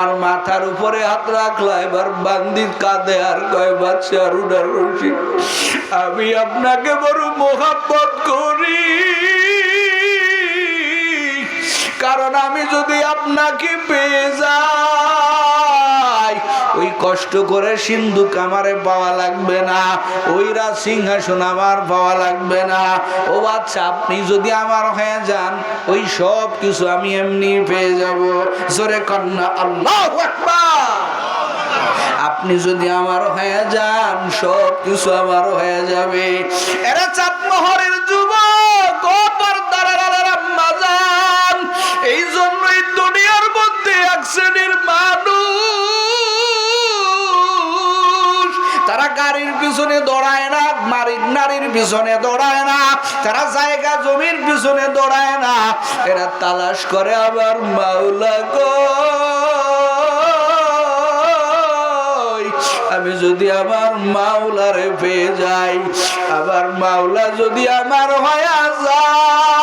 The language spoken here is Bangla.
আর মাথার উপরে হাত রাখলা, এবার বান্দির কাঁধে আর কয় বাচ্চা রুডার রশি, আমি আপনাকে বড় মোহাব্বত করি, কারণ আমি যদি আপনাকে পেয়ে যাই ওই কষ্ট করে সিন্ধুক আমারে পাওয়া লাগবে না, ওই রাজ সিংহাসন আমার পাওয়া লাগবে না। ও বাচ্চা, আপনি যদি আমার হয়ে যান ওই সব কিছু আমি এমনি পেয়ে যাব। জোরে কন্যা আল্লাহু আকবার। আপনি যদি আমার হয়ে যান সব কিছু আমার হয়ে যাবে। এরা চাঁদমোহরের যুবক, ও পর্দার আড়ালের আম্মা জান, এই জন্যই দুনিয়ার মধ্যে এক শ্রেণীর মানুষ, তারা গাড়ির পিছনে দৌড়ায় না, নারীর পিছনে দৌড়ায় না, তারা জায়গা জমির পিছনে দৌড়ায় না, এরা তালাশ করে আবার মাওলা গো, আমি যদি আমার মাওলারে পেয়ে যাই, আবার মাওলা যদি আমার হয়ে যায়,